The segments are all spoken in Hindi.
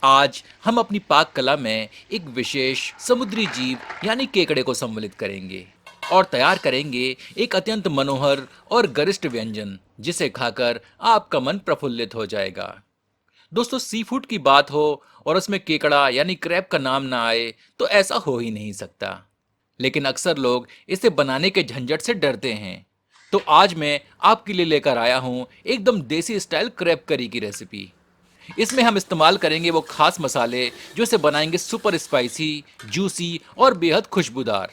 आज हम अपनी पाक कला में एक विशेष समुद्री जीव यानी केकड़े को सम्मिलित करेंगे और तैयार करेंगे एक अत्यंत मनोहर और गरिष्ठ व्यंजन जिसे खाकर आपका मन प्रफुल्लित हो जाएगा। दोस्तों, सी फूड की बात हो और उसमें केकड़ा यानी क्रैब का नाम ना आए तो ऐसा हो ही नहीं सकता। लेकिन अक्सर लोग इसे बनाने के झंझट से डरते हैं। तो आज मैं आपके लिए लेकर आया हूँ एकदम देसी स्टाइल क्रैब करी की रेसिपी। इसमें हम इस्तेमाल करेंगे वो खास मसाले जो इसे बनाएंगे सुपर स्पाइसी, जूसी और बेहद खुशबूदार।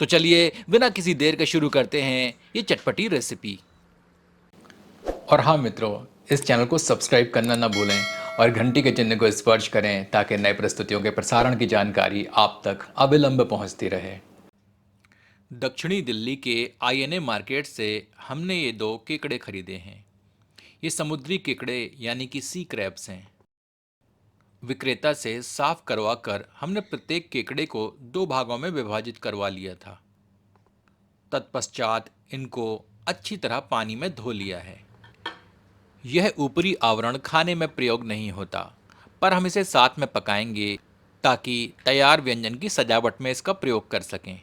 तो चलिए बिना किसी देर के शुरू करते हैं ये चटपटी रेसिपी। और हाँ मित्रों, इस चैनल को सब्सक्राइब करना ना भूलें और घंटी के चिन्ह को स्पर्श करें ताकि नए प्रस्तुतियों के प्रसारण की जानकारी आप तक अविलंब पहुंचती रहे। दक्षिणी दिल्ली के आईएनए मार्केट से हमने ये दो केकड़े खरीदे हैं। ये समुद्री केकड़े यानी कि सी क्रैब्स हैं। विक्रेता से साफ करवा कर हमने प्रत्येक केकड़े को दो भागों में विभाजित करवा लिया था। तत्पश्चात इनको अच्छी तरह पानी में धो लिया है। यह ऊपरी आवरण खाने में प्रयोग नहीं होता, पर हम इसे साथ में पकाएंगे ताकि तैयार व्यंजन की सजावट में इसका प्रयोग कर सकें।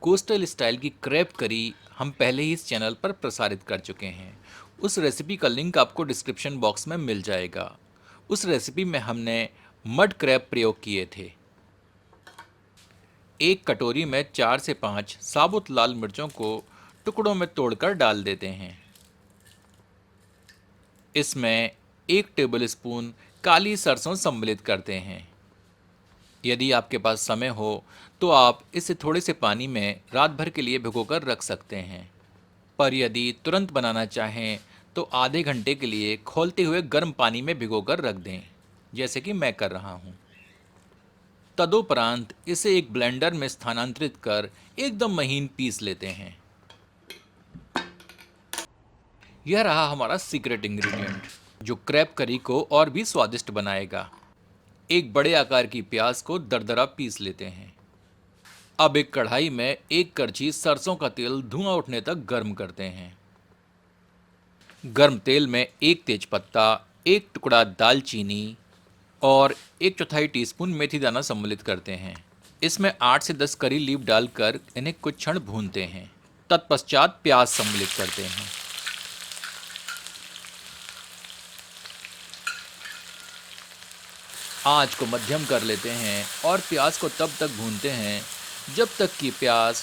कोस्टल स्टाइल की क्रैब करी हम पहले ही इस चैनल पर प्रसारित कर चुके हैं। उस रेसिपी का लिंक आपको डिस्क्रिप्शन बॉक्स में मिल जाएगा। उस रेसिपी में हमने मड क्रैब प्रयोग किए थे। एक कटोरी में 4 से 5 साबुत लाल मिर्चों को टुकड़ों में तोड़कर डाल देते हैं। इसमें 1 टेबलस्पून काली सरसों सम्मिलित करते हैं। यदि आपके पास समय हो तो आप इसे थोड़े से पानी में रात भर के लिए भिगोकर रख सकते हैं, पर यदि तुरंत बनाना चाहें तो आधे घंटे के लिए खौलते हुए गर्म पानी में भिगोकर रख दें, जैसे कि मैं कर रहा हूँ। तदुपरांत इसे एक ब्लेंडर में स्थानांतरित कर एकदम महीन पीस लेते हैं। यह रहा हमारा सीक्रेट इंग्रेडिएंट जो क्रैब करी को और भी स्वादिष्ट बनाएगा। एक बड़े आकार की प्याज को दरदरा पीस लेते हैं। अब एक कढ़ाई में 1 करछी सरसों का तेल धुआं उठने तक गर्म करते हैं। गर्म तेल में 1 तेजपत्ता, 1 टुकड़ा दालचीनी और 1/4 टीस्पून मेथी दाना सम्मिलित करते हैं। इसमें 8 से 10 करी लीफ डालकर इन्हें कुछ क्षण भूनते हैं। तत्पश्चात प्याज सम्मिलित करते हैं। आंच को मध्यम कर लेते हैं और प्याज को तब तक भूनते हैं जब तक कि प्याज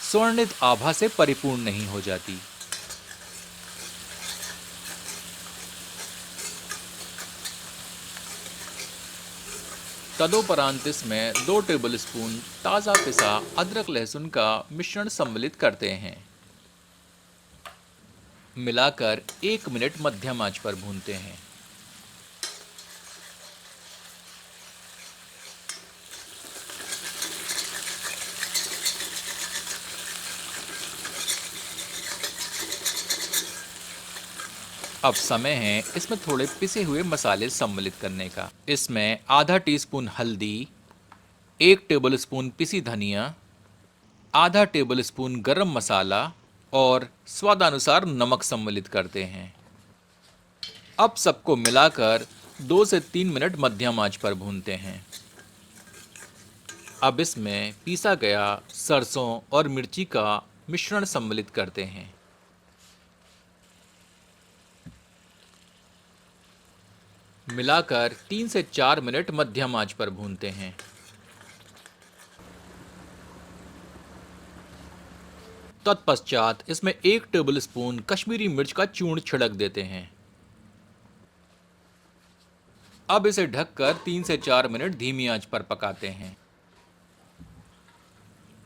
स्वर्णित आभा से परिपूर्ण नहीं हो जाती। तदोपरांत इसमें 2 टेबलस्पून ताज़ा पिसा अदरक लहसुन का मिश्रण सम्मिलित करते हैं। मिलाकर 1 मिनट मध्यम आंच पर भूनते हैं। अब समय है इसमें थोड़े पिसे हुए मसाले सम्मिलित करने का। इसमें आधा टीस्पून हल्दी, 1 टेबलस्पून पिसी धनिया, आधा टेबलस्पून गरम मसाला और स्वादानुसार नमक सम्मिलित करते हैं। अब सबको मिलाकर 2 से 3 मिनट मध्यम आंच पर भूनते हैं। अब इसमें पीसा गया सरसों और मिर्ची का मिश्रण सम्मिलित करते हैं। मिलाकर 3 से 4 मिनट मध्यम आंच पर भूनते हैं। तत्पश्चात इसमें 1 टेबलस्पून कश्मीरी मिर्च का चूर्ण छिड़क देते हैं। अब इसे ढककर 3 से 4 मिनट धीमी आंच पर पकाते हैं।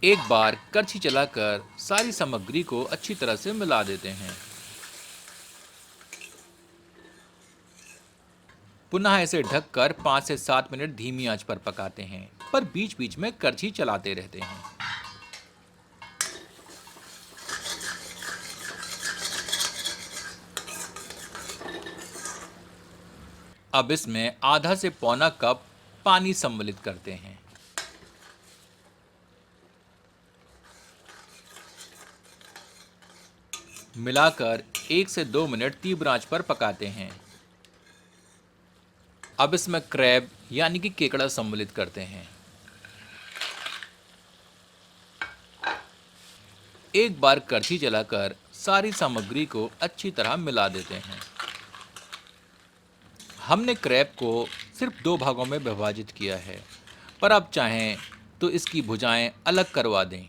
एक बार करछी चलाकर सारी सामग्री को अच्छी तरह से मिला देते हैं। पुनः इसे ढककर 5 से 7 मिनट धीमी आंच पर पकाते हैं, पर बीच बीच में करछी चलाते रहते हैं। अब इसमें आधा से पौना कप पानी सम्मिलित करते हैं। मिलाकर 1 से 2 मिनट तीव्र आंच पर पकाते हैं। अब इसमें क्रैब यानी कि केकड़ा सम्मिलित करते हैं। एक बार करछी चलाकर सारी सामग्री को अच्छी तरह मिला देते हैं। हमने क्रैब को सिर्फ 2 भागों में विभाजित किया है, पर आप चाहें तो इसकी भुजाएं अलग करवा दें।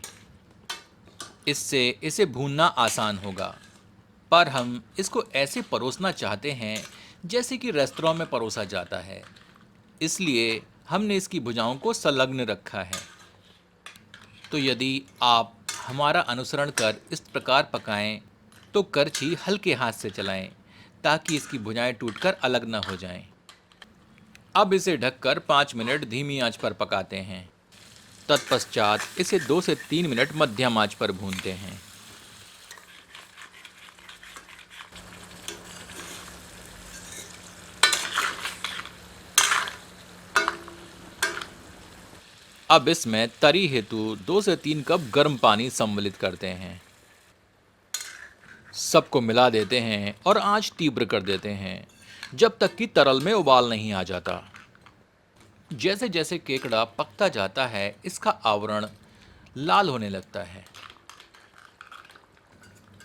इससे इसे भूनना आसान होगा, पर हम इसको ऐसे परोसना चाहते हैं जैसे कि रेस्तरां में परोसा जाता है, इसलिए हमने इसकी भुजाओं को संलग्न रखा है। तो यदि आप हमारा अनुसरण कर इस प्रकार पकाएं, तो करछी हल्के हाथ से चलाएं ताकि इसकी भुजाएं टूटकर अलग न हो जाएं। अब इसे ढककर 5 मिनट धीमी आंच पर पकाते हैं। तत्पश्चात इसे 2 से 3 मिनट मध्यम आंच पर भूनते हैं। अब इसमें तरी हेतु 2 से 3 कप गर्म पानी सम्मिलित करते हैं। सबको मिला देते हैं और आंच तीव्र कर देते हैं जब तक कि तरल में उबाल नहीं आ जाता। जैसे जैसे केकड़ा पकता जाता है, इसका आवरण लाल होने लगता है।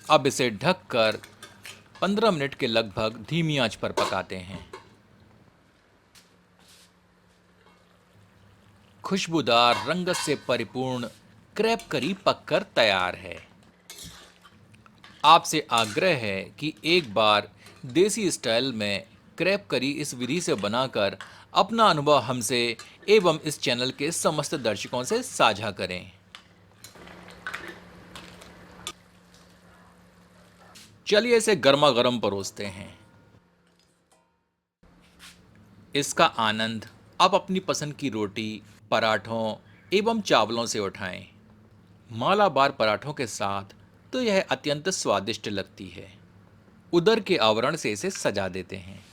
अब इसे ढककर 15 मिनट के लगभग धीमी आंच पर पकाते हैं। खुशबूदार रंगत से परिपूर्ण क्रैब करी पककर तैयार है। आपसे आग्रह है कि एक बार देसी स्टाइल में क्रैब करी इस विधि से बनाकर अपना अनुभव हमसे एवं इस चैनल के समस्त दर्शकों से साझा करें। चलिए इसे गर्मा गर्म परोसते हैं। इसका आनंद आप अपनी पसंद की रोटी, पराठों एवं चावलों से उठाएं। मालाबार पराठों के साथ तो यह अत्यंत स्वादिष्ट लगती है। उदर के आवरण से इसे सजा देते हैं।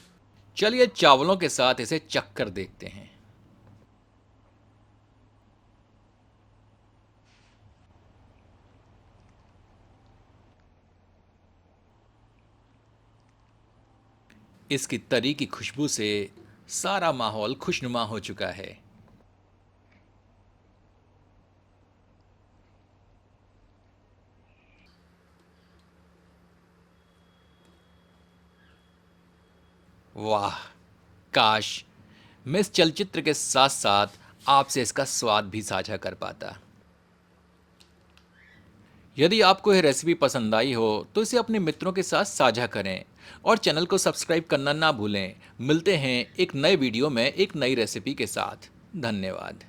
चलिए चावलों के साथ इसे चख कर देखते हैं। इसकी तरी की खुशबू से सारा माहौल खुशनुमा हो चुका है। वाह, काश मैं इस चलचित्र के साथ साथ आपसे इसका स्वाद भी साझा कर पाता। यदि आपको यह रेसिपी पसंद आई हो तो इसे अपने मित्रों के साथ साझा करें और चैनल को सब्सक्राइब करना ना भूलें। मिलते हैं एक नए वीडियो में एक नई रेसिपी के साथ। धन्यवाद।